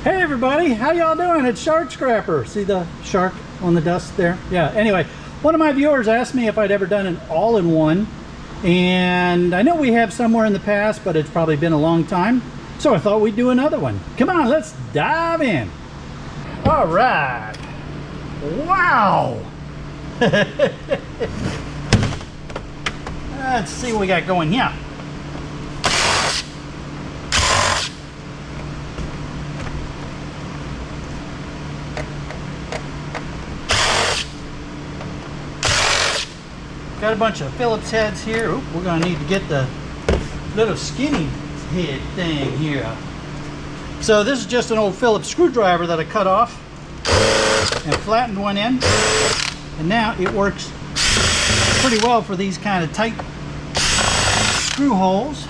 Hey everybody, how y'all doing? It's Shark Scrapper. See the shark on the dust there? Yeah, anyway, one of my viewers asked me if I'd ever done an all-in-one, and I know we have somewhere in the past, but it's probably been a long time, so I thought we'd do another one. Come on, let's dive in. All right. Wow. Let's see what we got going here. Got a bunch of Phillips heads here. Oop, we're going to need to get the little skinny head thing here. So this is just an old Phillips screwdriver that I cut off and flattened one end. And now it works pretty well for these kind of tight screw holes.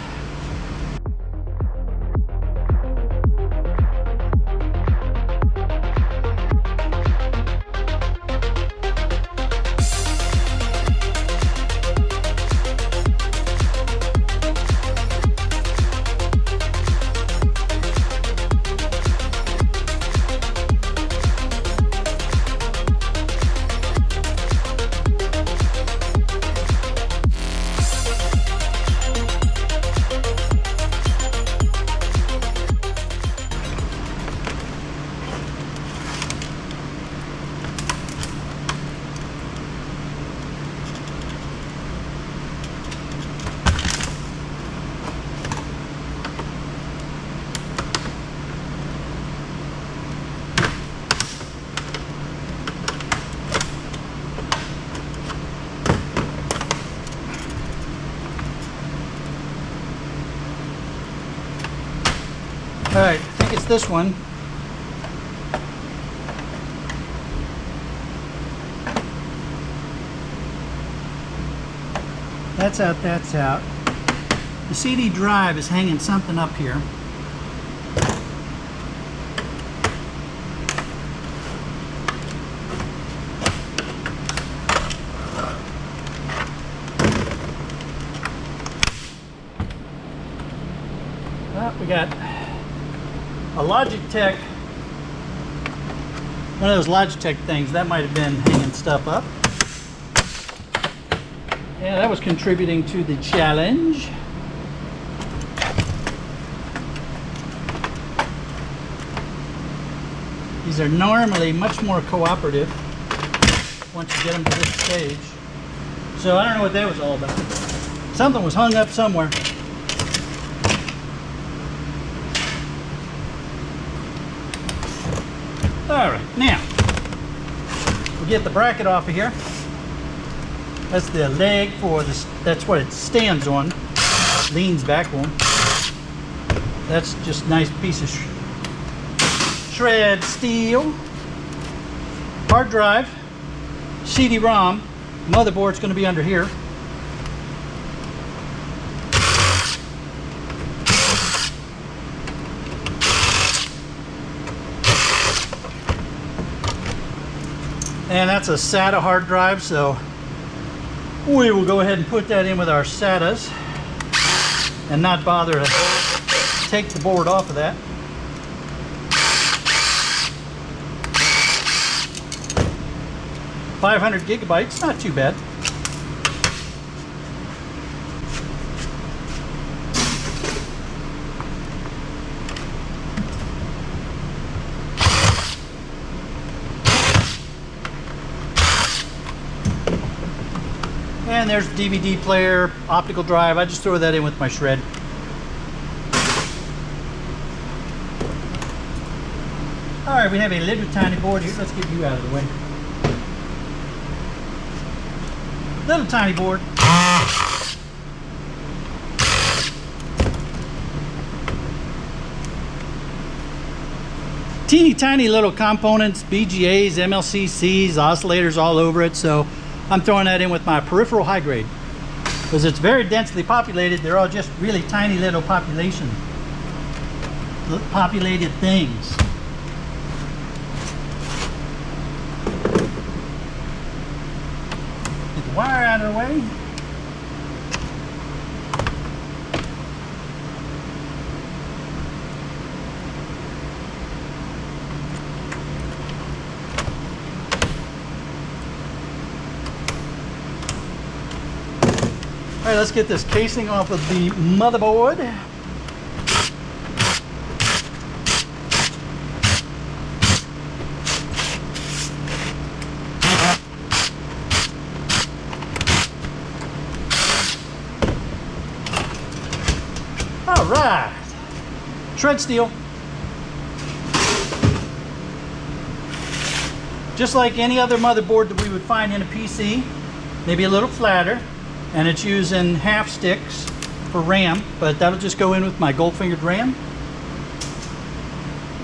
All right, I think it's this one. That's out, that's out. The CD drive is hanging something up here. We got a Logitech, one of those Logitech things that might have been hanging stuff up. Yeah, that was contributing to the challenge. These are normally much more cooperative once you get them to this stage. So I don't know what that was all about. Something was hung up somewhere. All right, now we'll get the bracket off of here. That's the leg for this. That's what it stands on. Leans back on. That's just a nice piece of shred steel. Hard drive, CD-ROM. Motherboard's going to be under here. And that's a SATA hard drive, so we will go ahead and put that in with our SATAs and not bother to take the board off of that. $500 gigabytes, not too bad. And there's the DVD player, optical drive. I just throw that in with my shred. All right, we have a little tiny board here. Let's get you out of the way. Little tiny board. Teeny tiny little components, BGAs, MLCCs, oscillators all over it. So I'm throwing that in with my peripheral high grade because it's very densely populated. They're all just really tiny little populated things. Get the wire out of the way. right, let's get this casing off of the motherboard. All right, shred steel. Just like any other motherboard that we would find in a PC, maybe a little flatter, and it's using half sticks for RAM, but that'll just go in with my gold-fingered RAM.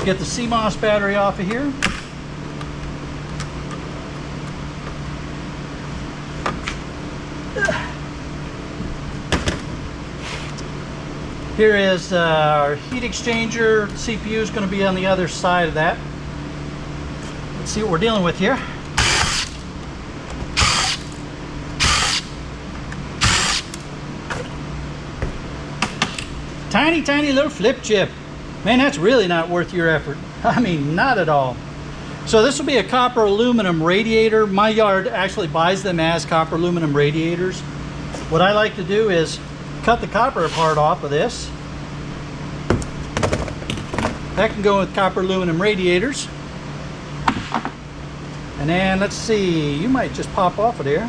Get the CMOS battery off of here. Here is our heat exchanger. CPU is going to be on the other side of that. Let's see what we're dealing with here. Tiny, tiny little flip chip. Man, that's really not worth your effort. I mean, not at all. So this will be a copper aluminum radiator. My yard actually buys them as copper aluminum radiators. What I like to do is cut the copper part off of this. That can go with copper aluminum radiators. And then let's see, you might just pop off of there.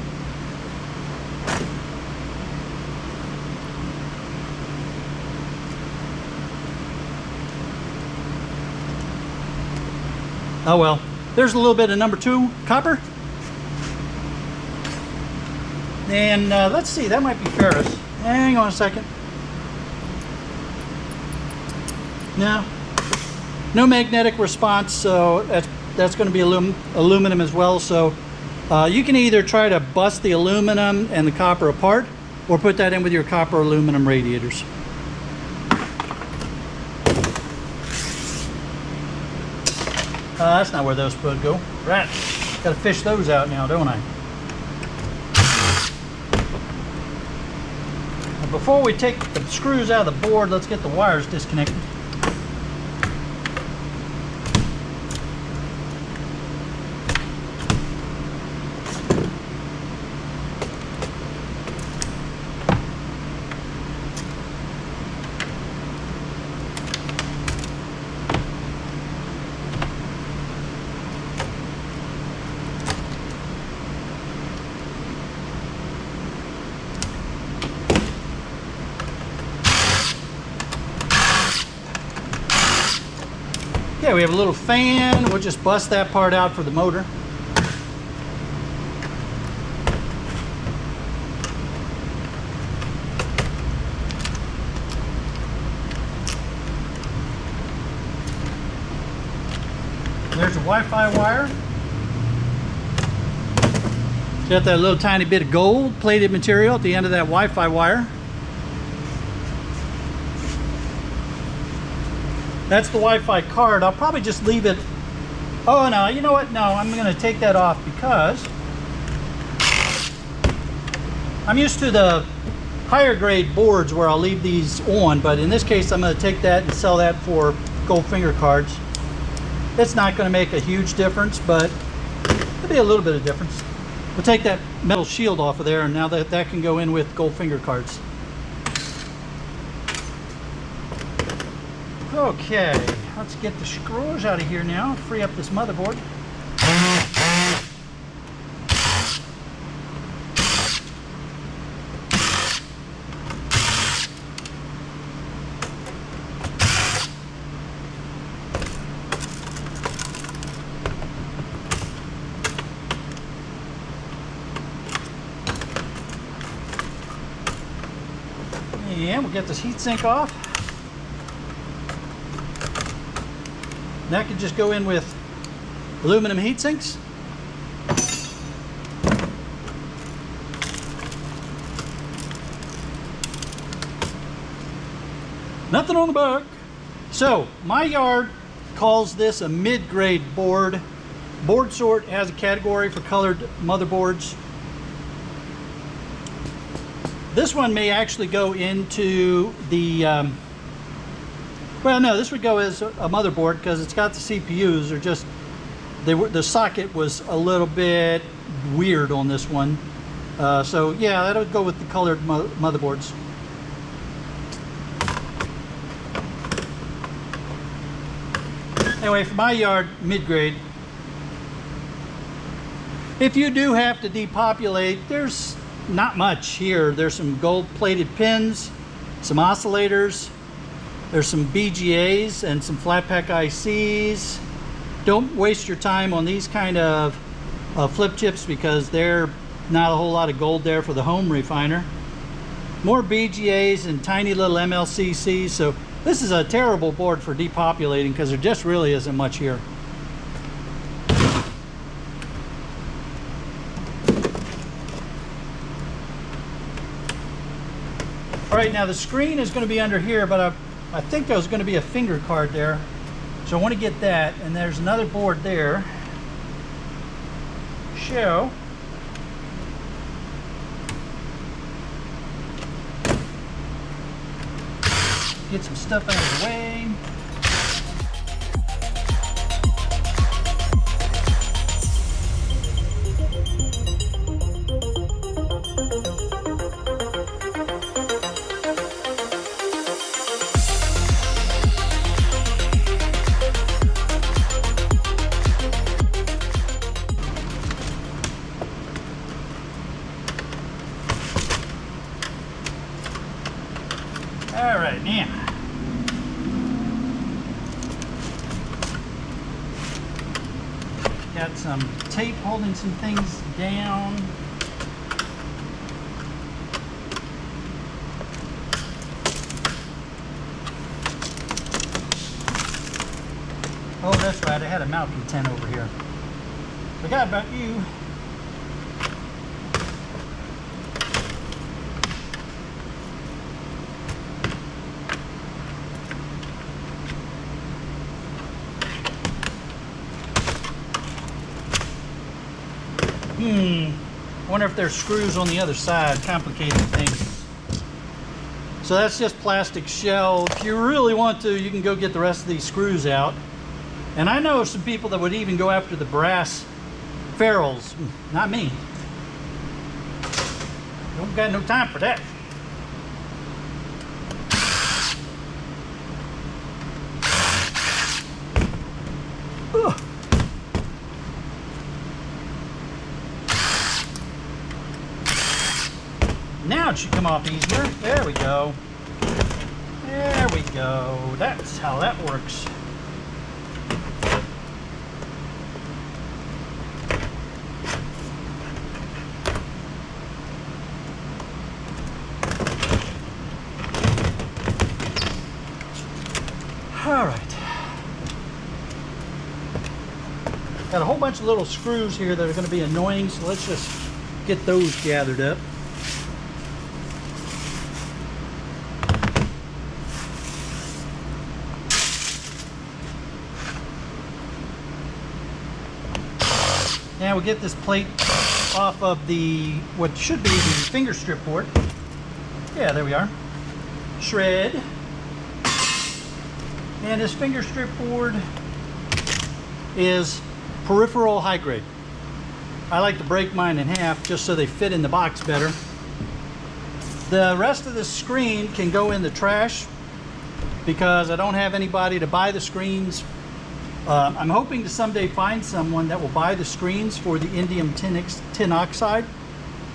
Oh well, there's a little bit of number 2 copper. And let's see, that might be ferrous. Hang on a second. No magnetic response, so that's going to be aluminum as well. So you can either try to bust the aluminum and the copper apart, or put that in with your copper aluminum radiators. That's not where those would go. Right, got to fish those out now, don't I? Now before we take the screws out of the board, let's get the wires disconnected. Okay, we have a little fan. We'll just bust that part out for the motor. There's a Wi-Fi wire. It's got that little tiny bit of gold plated material at the end of that Wi-Fi wire. That's the Wi-Fi card. I'll probably just leave it. Oh no, you know what? No, I'm going to take that off because I'm used to the higher grade boards where I'll leave these on, but in this case I'm going to take that and sell that for gold finger cards. It's not going to make a huge difference, but it'll be a little bit of difference. We'll take that metal shield off of there, and now that can go in with gold finger cards. Okay, let's get the screws out of here now, free up this motherboard. And we'll get this heatsink off. That could just go in with aluminum heat sinks. Nothing on the back. So my yard calls this a mid-grade board. Board Sort has a category for colored motherboards. This one may actually go into the well, no, this would go as a motherboard because it's got the CPUs. They're just, the socket was a little bit weird on this one. So yeah, that'll go with the colored motherboards. Anyway, for my yard, mid-grade. If you do have to depopulate, there's not much here. There's some gold-plated pins, some oscillators, there's some BGAs and some flat pack ICs. Don't waste your time on these kind of flip chips because they're not a whole lot of gold there for the home refiner. More BGAs and tiny little MLCCs. So this is a terrible board for depopulating because there just really isn't much here. All right, now the screen is going to be under here, but I think there's going to be a finger card there. So I want to get that, and there's another board there. So get some stuff out of the way. All right, now got some tape holding some things down. Oh, that's right, I had a malcontent over here. Forgot about you. Wonder if there's screws on the other side, complicating things. So that's just plastic shell. If you really want to, you can go get the rest of these screws out. And I know some people that would even go after the brass ferrules. Not me. Don't got no time for that. Ugh. Now it should come off easier. There we go. There we go. That's how that works. All right. Got a whole bunch of little screws here that are going to be annoying, so let's just get those gathered up. Now we'll get this plate off of the, what should be the finger strip board. Yeah, there we are. Shred. And this finger strip board is peripheral high grade. I like to break mine in half just so they fit in the box better. The rest of the screen can go in the trash because I don't have anybody to buy the screens. I'm hoping to someday find someone that will buy the screens for the indium tin oxide,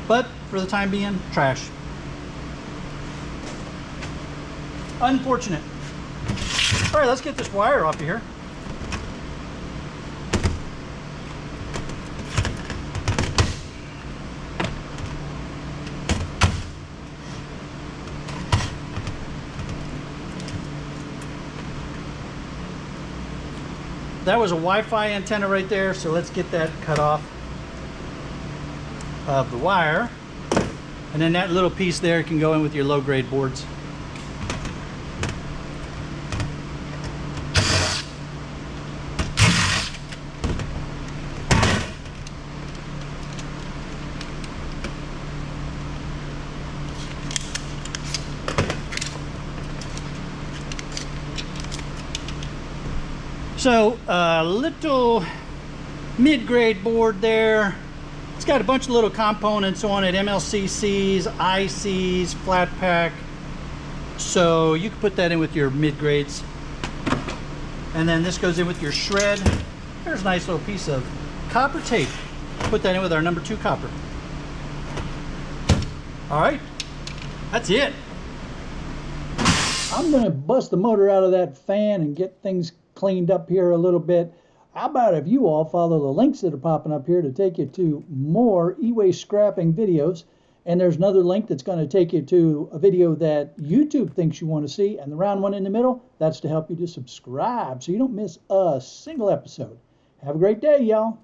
but for the time being, trash. Unfortunate. All right, let's get this wire off of here. That was a Wi-Fi antenna right there, so let's get that cut off of the wire. And then that little piece there can go in with your low-grade boards. So a little mid-grade board there. It's got a bunch of little components on it, MLCCs, ICs, flat pack. So you can put that in with your mid-grades. And then this goes in with your shred. There's a nice little piece of copper tape. Put that in with our number 2 copper. All right, that's it. I'm gonna bust the motor out of that fan and get things cleaned up here a little bit. How about if you all follow the links that are popping up here to take you to more e-waste scrapping videos. And there's another link that's going to take you to a video that YouTube thinks you want to see. And the round one in the middle, that's to help you to subscribe so you don't miss a single episode. Have a great day, y'all.